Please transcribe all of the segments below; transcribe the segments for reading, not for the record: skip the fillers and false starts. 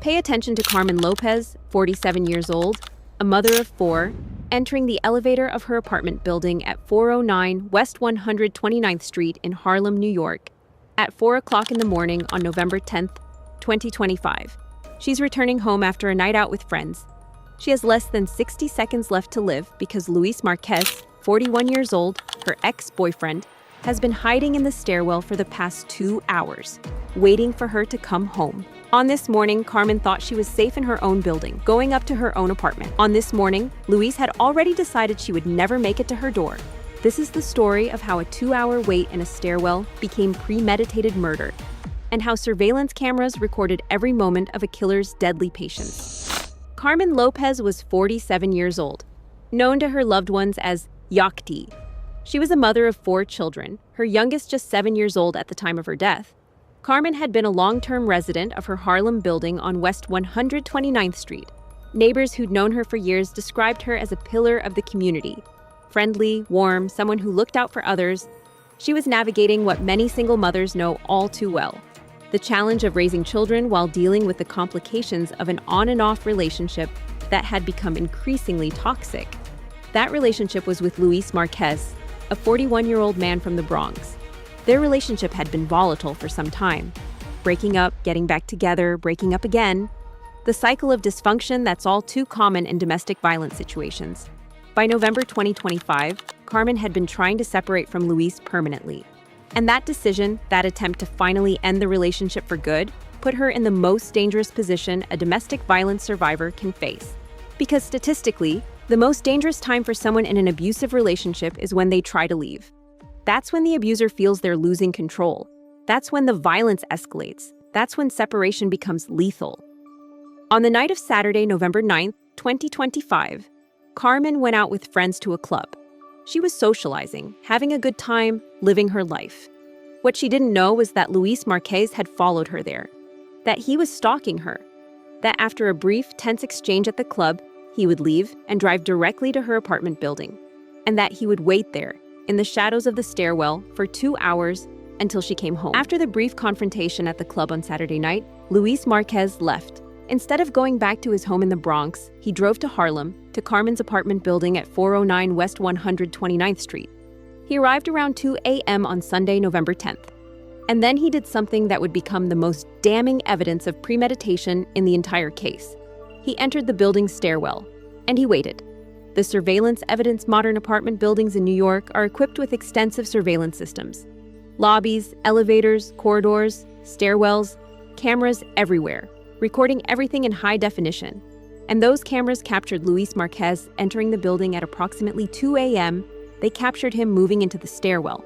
Pay attention to Carmen Lopez, 47 years old, a mother of four, entering the elevator of her apartment building at 409 West 129th Street in Harlem, New York, at 4 o'clock in the morning on November 10th, 2025. She's returning home after a night out with friends. She has less than 60 seconds left to live because Luis Marquez, 41 years old, her ex-boyfriend, has been hiding in the stairwell for the past 2 hours, waiting for her to come home. On this morning, Carmen thought she was safe in her own building, going up to her own apartment. On this morning, Luis had already decided she would never make it to her door. This is the story of how a 2-hour wait in a stairwell became premeditated murder, and how surveillance cameras recorded every moment of a killer's deadly patience. Carmen Lopez was 47 years old, known to her loved ones as Yachti. She was a mother of 4 children, her youngest just 7 years old at the time of her death. Carmen had been a long-term resident of her Harlem building on West 129th Street. Neighbors who'd known her for years described her as a pillar of the community. Friendly, warm, someone who looked out for others. She was navigating what many single mothers know all too well: the challenge of raising children while dealing with the complications of an on and off relationship that had become increasingly toxic. That relationship was with Luis Marquez, a 41-year-old man from the Bronx. Their relationship had been volatile for some time. Breaking up, getting back together, breaking up again. The cycle of dysfunction that's all too common in domestic violence situations. By November 2025, Carmen had been trying to separate from Luis permanently. And that decision, that attempt to finally end the relationship for good, put her in the most dangerous position a domestic violence survivor can face. Because statistically, the most dangerous time for someone in an abusive relationship is when they try to leave. That's when the abuser feels they're losing control. That's when the violence escalates. That's when separation becomes lethal. On the night of Saturday, November 9th, 2025, Carmen went out with friends to a club. She was socializing, having a good time, living her life. What she didn't know was that Luis Marquez had followed her there, that he was stalking her, that after a brief, tense exchange at the club, he would leave and drive directly to her apartment building, and that he would wait there, in the shadows of the stairwell, for 2 hours until she came home. After the brief confrontation at the club on Saturday night, Luis Marquez left. Instead of going back to his home in the Bronx, he drove to Harlem, to Carmen's apartment building at 409 West 129th Street. He arrived around 2 a.m. on Sunday, November 10th. And then he did something that would become the most damning evidence of premeditation in the entire case. He entered the building's stairwell, and he waited. The surveillance evidence modern apartment buildings in New York are equipped with extensive surveillance systems. Lobbies, elevators, corridors, stairwells, cameras everywhere, recording everything in high definition. And those cameras captured Luis Marquez entering the building at approximately 2 a.m. They captured him moving into the stairwell.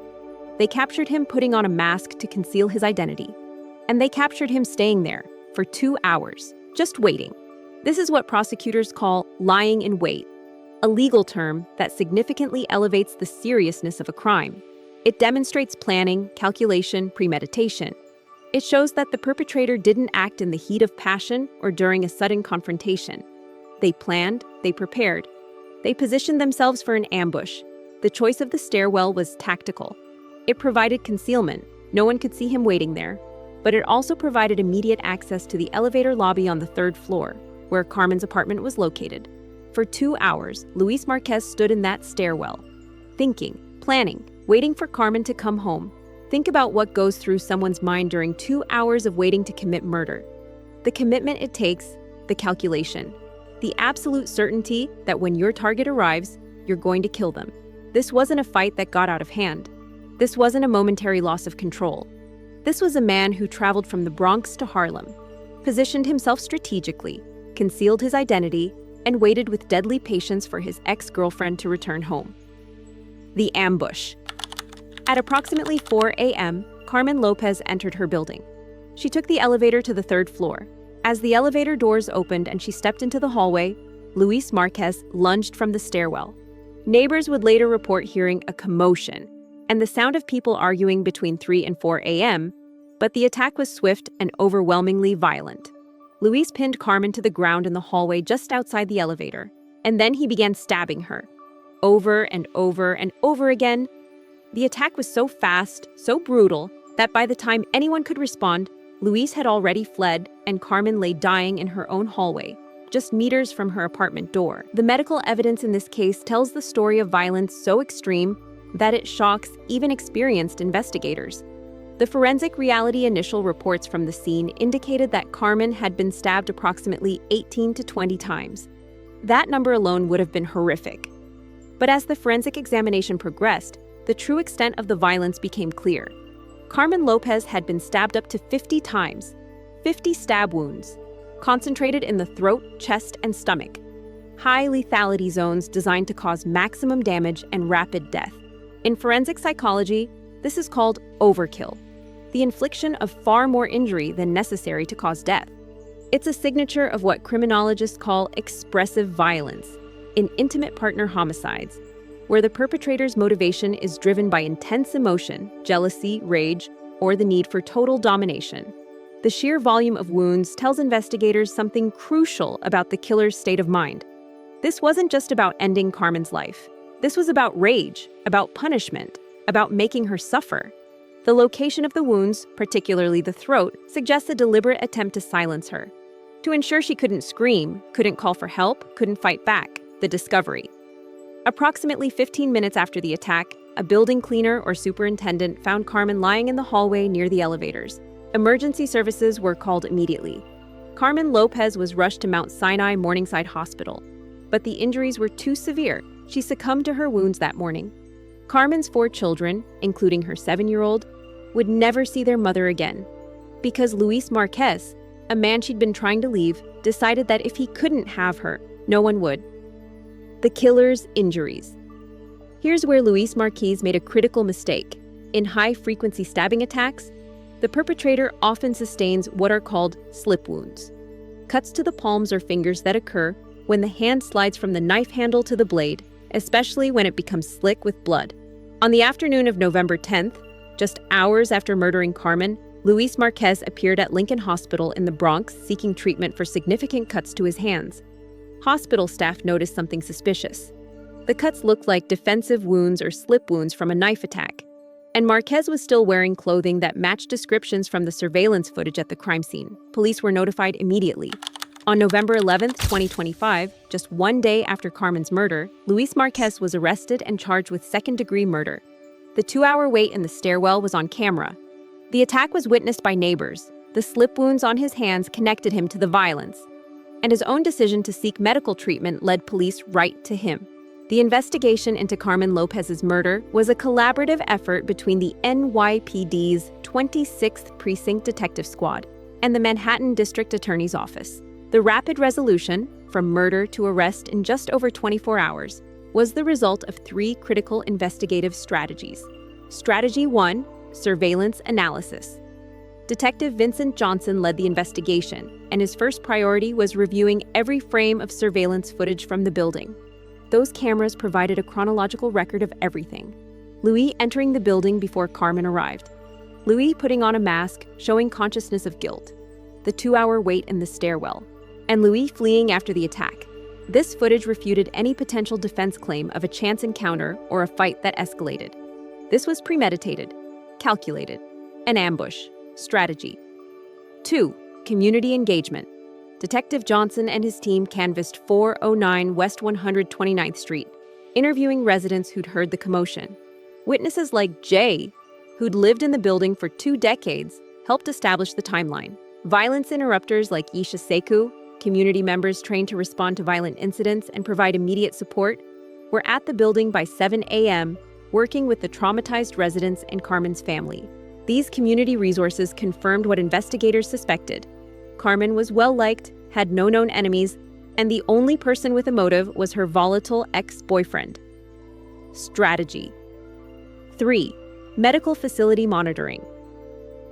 They captured him putting on a mask to conceal his identity. And they captured him staying there for 2 hours, just waiting. This is what prosecutors call lying in wait, a legal term that significantly elevates the seriousness of a crime. It demonstrates planning, calculation, premeditation. It shows that the perpetrator didn't act in the heat of passion or during a sudden confrontation. They planned, they prepared. They positioned themselves for an ambush. The choice of the stairwell was tactical. It provided concealment. No one could see him waiting there. But it also provided immediate access to the elevator lobby on the 3rd floor, where Carmen's apartment was located. For 2 hours, Luis Marquez stood in that stairwell, thinking, planning, waiting for Carmen to come home. Think about what goes through someone's mind during 2 hours of waiting to commit murder. The commitment it takes, the calculation, the absolute certainty that when your target arrives, you're going to kill them. This wasn't a fight that got out of hand. This wasn't a momentary loss of control. This was a man who traveled from the Bronx to Harlem, positioned himself strategically, concealed his identity, and waited with deadly patience for his ex-girlfriend to return home. The ambush. At approximately 4 a.m., Carmen Lopez entered her building. She took the elevator to the 3rd floor. As the elevator doors opened and she stepped into the hallway, Luis Marquez lunged from the stairwell. Neighbors would later report hearing a commotion and the sound of people arguing between 3 and 4 a.m., but the attack was swift and overwhelmingly violent. Luis pinned Carmen to the ground in the hallway just outside the elevator, and then he began stabbing her. Over and over and over again. The attack was so fast, so brutal, that by the time anyone could respond, Luis had already fled, and Carmen lay dying in her own hallway, just meters from her apartment door. The medical evidence in this case tells the story of violence so extreme that it shocks even experienced investigators. The forensic reality initial reports from the scene indicated that Carmen had been stabbed approximately 18 to 20 times. That number alone would have been horrific. But as the forensic examination progressed, the true extent of the violence became clear. Carmen Lopez had been stabbed up to 50 times, 50 stab wounds, concentrated in the throat, chest, and stomach. High lethality zones designed to cause maximum damage and rapid death. In forensic psychology, this is called overkill, the infliction of far more injury than necessary to cause death. It's a signature of what criminologists call expressive violence in intimate partner homicides, where the perpetrator's motivation is driven by intense emotion, jealousy, rage, or the need for total domination. The sheer volume of wounds tells investigators something crucial about the killer's state of mind. This wasn't just about ending Carmen's life. This was about rage, about punishment, about making her suffer. The location of the wounds, particularly the throat, suggests a deliberate attempt to silence her, to ensure she couldn't scream, couldn't call for help, couldn't fight back. The discovery. Approximately 15 minutes after the attack, a building cleaner or superintendent found Carmen lying in the hallway near the elevators. Emergency services were called immediately. Carmen Lopez was rushed to Mount Sinai Morningside Hospital, but the injuries were too severe. She succumbed to her wounds that morning. Carmen's 4 children, including her 7-year-old, would never see their mother again, because Luis Marquez, a man she'd been trying to leave, decided that if he couldn't have her, no one would. The killer's injuries. Here's where Luis Marquez made a critical mistake. In high-frequency stabbing attacks, the perpetrator often sustains what are called slip wounds, cuts to the palms or fingers that occur when the hand slides from the knife handle to the blade, especially when it becomes slick with blood. On the afternoon of November 10th, just hours after murdering Carmen, Luis Marquez appeared at Lincoln Hospital in the Bronx seeking treatment for significant cuts to his hands. Hospital staff noticed something suspicious. The cuts looked like defensive wounds or slip wounds from a knife attack, and Marquez was still wearing clothing that matched descriptions from the surveillance footage at the crime scene. Police were notified immediately. On November 11, 2025, just one day after Carmen's murder, Luis Marquez was arrested and charged with second-degree murder. The 2-hour wait in the stairwell was on camera. The attack was witnessed by neighbors. The slip wounds on his hands connected him to the violence, and his own decision to seek medical treatment led police right to him. The investigation into Carmen Lopez's murder was a collaborative effort between the NYPD's 26th Precinct Detective Squad and the Manhattan District Attorney's Office. The rapid resolution, from murder to arrest in just over 24 hours, was the result of 3 critical investigative strategies. Strategy 1, surveillance analysis. Detective Vincent Johnson led the investigation, and his first priority was reviewing every frame of surveillance footage from the building. Those cameras provided a chronological record of everything. Luis entering the building before Carmen arrived. Luis putting on a mask, showing consciousness of guilt. The 2-hour wait in the stairwell. And Luis fleeing after the attack. This footage refuted any potential defense claim of a chance encounter or a fight that escalated. This was premeditated, calculated, an ambush. Strategy. 2. Community engagement. Detective Johnson and his team canvassed 409 West 129th Street, interviewing residents who'd heard the commotion. Witnesses like Jay, who'd lived in the building for 2 decades, helped establish the timeline. Violence interrupters like Isha Sekou, community members trained to respond to violent incidents and provide immediate support, were at the building by 7 a.m., working with the traumatized residents and Carmen's family. These community resources confirmed what investigators suspected. Carmen was well-liked, had no known enemies, and the only person with a motive was her volatile ex-boyfriend. Strategy. 3. Medical facility monitoring.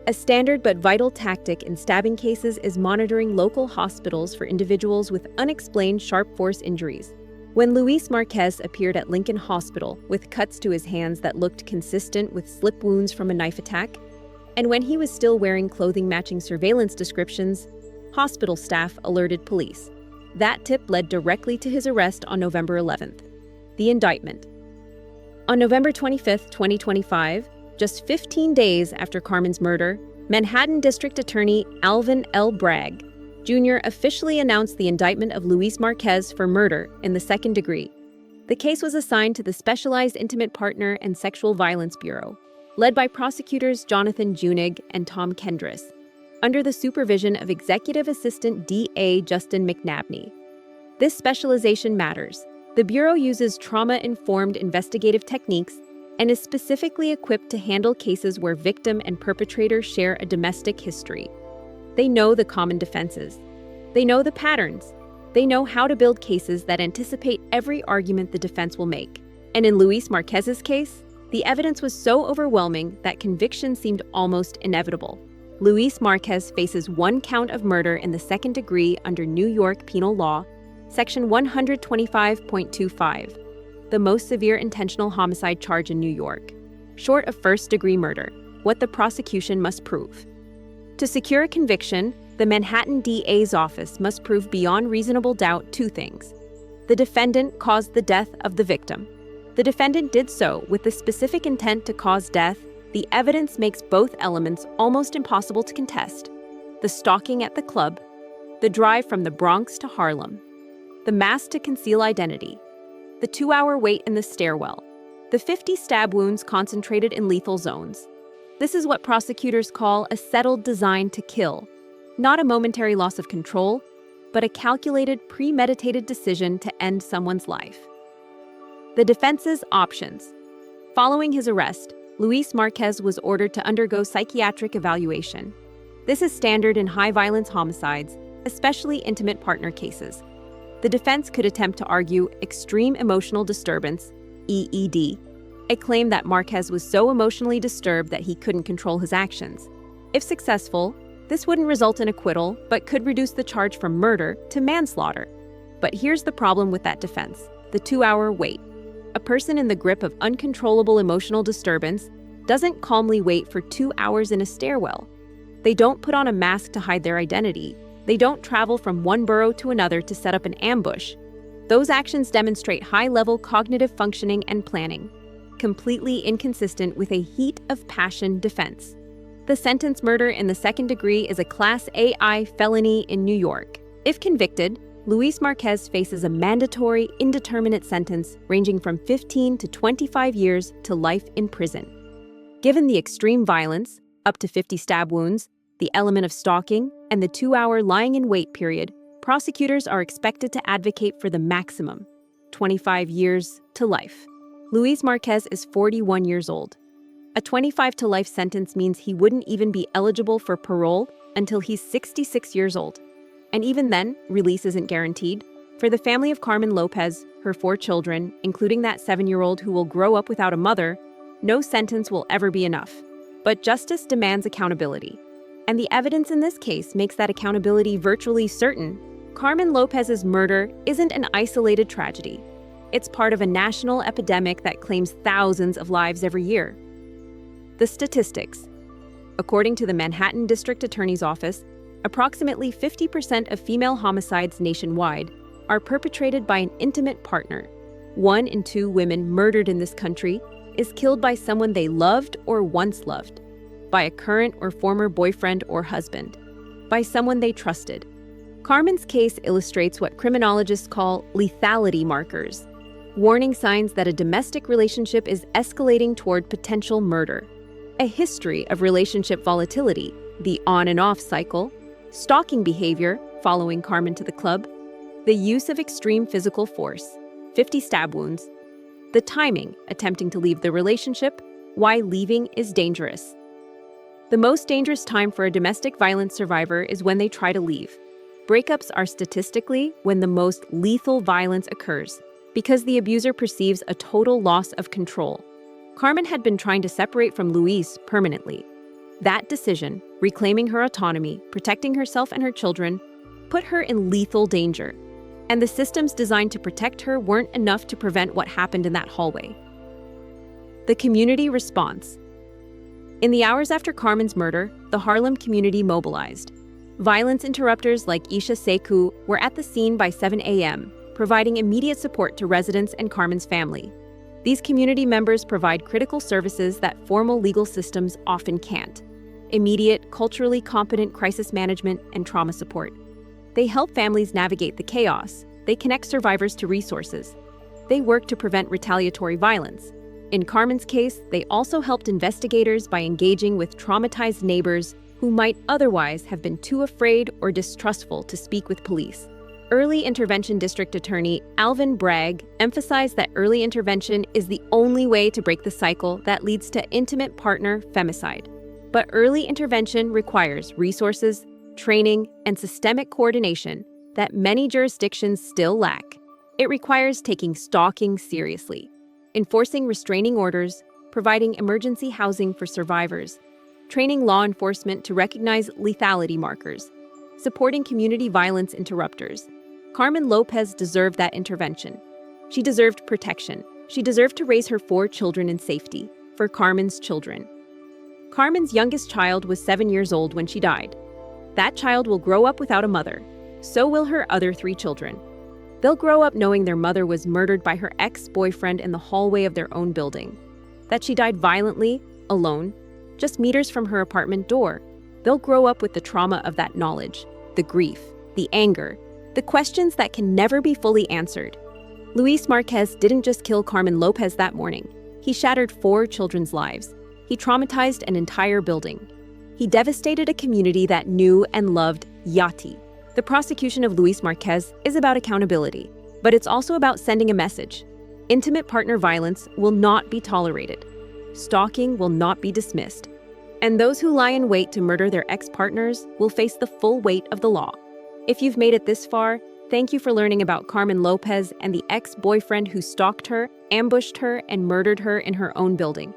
A standard but vital tactic in stabbing cases is monitoring local hospitals for individuals with unexplained sharp force injuries. When Luis Marquez appeared at Lincoln Hospital with cuts to his hands that looked consistent with slip wounds from a knife attack, and when he was still wearing clothing matching surveillance descriptions, hospital staff alerted police. That tip led directly to his arrest on November 11th. The indictment. On November 25, 2025, just 15 days after Carmen's murder, Manhattan District Attorney Alvin L. Bragg, Jr. officially announced the indictment of Luis Marquez for murder in the second degree. The case was assigned to the Specialized Intimate Partner and Sexual Violence Bureau, led by prosecutors Jonathan Junig and Tom Kendris, under the supervision of Executive Assistant D.A. Justin McNabney. This specialization matters. The Bureau uses trauma-informed investigative techniques and is specifically equipped to handle cases where victim and perpetrator share a domestic history. They know the common defenses. They know the patterns. They know how to build cases that anticipate every argument the defense will make. And in Luis Marquez's case, the evidence was so overwhelming that conviction seemed almost inevitable. Luis Marquez faces 1 count of murder in the second degree under New York penal law, Section 125.25, the most severe intentional homicide charge in New York, short of first-degree murder, what the prosecution must prove. To secure a conviction, the Manhattan DA's office must prove beyond reasonable doubt 2 things. The defendant caused the death of the victim. The defendant did so with the specific intent to cause death. The evidence makes both elements almost impossible to contest. The stalking at the club, the drive from the Bronx to Harlem, the mask to conceal identity, the 2-hour wait in the stairwell, the 50 stab wounds concentrated in lethal zones. This is what prosecutors call a settled design to kill, not a momentary loss of control, but a calculated, premeditated decision to end someone's life. The defense's options. Following his arrest, Luis Marquez was ordered to undergo psychiatric evaluation. This is standard in high-violence homicides, especially intimate partner cases. The defense could attempt to argue extreme emotional disturbance, EED, a claim that Marquez was so emotionally disturbed that he couldn't control his actions. If successful, this wouldn't result in acquittal, but could reduce the charge from murder to manslaughter. But here's the problem with that defense: the 2-hour wait. A person in the grip of uncontrollable emotional disturbance doesn't calmly wait for 2 hours in a stairwell. They don't put on a mask to hide their identity. They don't travel from one borough to another to set up an ambush. Those actions demonstrate high-level cognitive functioning and planning, completely inconsistent with a heat of passion defense. The sentence murder in the second degree is a Class AI felony in New York. If convicted, Luis Marquez faces a mandatory, indeterminate sentence ranging from 15 to 25 years to life in prison. Given the extreme violence, up to 50 stab wounds, the element of stalking, and the 2-hour lying-in-wait period, prosecutors are expected to advocate for the maximum, 25 years to life. Luis Marquez is 41 years old. A 25 to life sentence means he wouldn't even be eligible for parole until he's 66 years old. And even then, release isn't guaranteed. For the family of Carmen Lopez, her 4 children, including that 7-year-old who will grow up without a mother, no sentence will ever be enough. But justice demands accountability. And the evidence in this case makes that accountability virtually certain. Carmen Lopez's murder isn't an isolated tragedy. It's part of a national epidemic that claims thousands of lives every year. The statistics. According to the Manhattan District Attorney's Office, approximately 50% of female homicides nationwide are perpetrated by an intimate partner. 1 in 2 women murdered in this country is killed by someone they loved or once loved, by a current or former boyfriend or husband, by someone they trusted. Carmen's case illustrates what criminologists call lethality markers, warning signs that a domestic relationship is escalating toward potential murder. A history of relationship volatility, the on and off cycle, stalking behavior following Carmen to the club, the use of extreme physical force, 50 stab wounds, the timing, attempting to leave the relationship, why leaving is dangerous. The most dangerous time for a domestic violence survivor is when they try to leave. Breakups are statistically when the most lethal violence occurs, because the abuser perceives a total loss of control. Carmen had been trying to separate from Luis permanently. That decision, reclaiming her autonomy, protecting herself and her children, put her in lethal danger. And the systems designed to protect her weren't enough to prevent what happened in that hallway. The community response. In the hours after Carmen's murder, the Harlem community mobilized. Violence interrupters like Isha Sekou were at the scene by 7 a.m., providing immediate support to residents and Carmen's family. These community members provide critical services that formal legal systems often can't. immediate, culturally competent crisis management and trauma support. They help families navigate the chaos. They connect survivors to resources. They work to prevent retaliatory violence. In Carmen's case, they also helped investigators by engaging with traumatized neighbors who might otherwise have been too afraid or distrustful to speak with police. Early Intervention District Attorney Alvin Bragg emphasized that early intervention is the only way to break the cycle that leads to intimate partner femicide. But early intervention requires resources, training, and systemic coordination that many jurisdictions still lack. It requires taking stalking seriously, enforcing restraining orders, providing emergency housing for survivors, training law enforcement to recognize lethality markers, supporting community violence interrupters. Carmen Lopez deserved that intervention. She deserved protection. She deserved to raise her 4 children in safety, for Carmen's children. Carmen's youngest child was 7 years old when she died. That child will grow up without a mother. So will her other 3 children. They'll grow up knowing their mother was murdered by her ex-boyfriend in the hallway of their own building, that she died violently, alone, just meters from her apartment door. They'll grow up with the trauma of that knowledge, the grief, the anger, the questions that can never be fully answered. Luis Marquez didn't just kill Carmen Lopez that morning. He shattered 4 children's lives. He traumatized an entire building. He devastated a community that knew and loved Yachti. The prosecution of Luis Marquez is about accountability, but it's also about sending a message. Intimate partner violence will not be tolerated. Stalking will not be dismissed. And those who lie in wait to murder their ex-partners will face the full weight of the law. If you've made it this far, thank you for learning about Carmen Lopez and the ex-boyfriend who stalked her, ambushed her, and murdered her in her own building.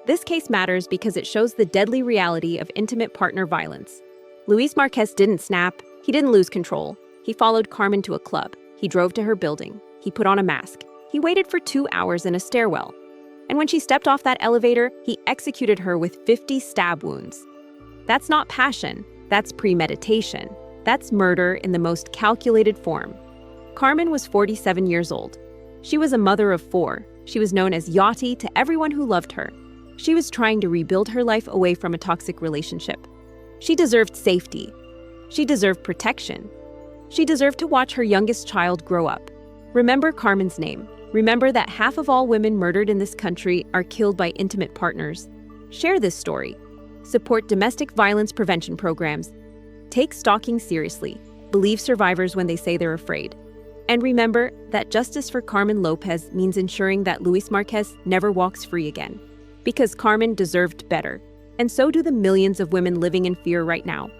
This case matters because it shows the deadly reality of intimate partner violence. Luis Marquez didn't snap. He didn't lose control. He followed Carmen to a club. He drove to her building. He put on a mask. He waited for 2 hours in a stairwell. And when she stepped off that elevator, he executed her with 50 stab wounds. That's not passion. That's premeditation. That's murder in the most calculated form. Carmen was 47 years old. She was a mother of 4. She was known as Yachti to everyone who loved her. She was trying to rebuild her life away from a toxic relationship. She deserved safety. She deserved protection. She deserved to watch her youngest child grow up. Remember Carmen's name. Remember that half of all women murdered in this country are killed by intimate partners. Share this story. Support domestic violence prevention programs. Take stalking seriously. Believe survivors when they say they're afraid. And remember that justice for Carmen Lopez means ensuring that Luis Marquez never walks free again. Because Carmen deserved better. And so do the millions of women living in fear right now.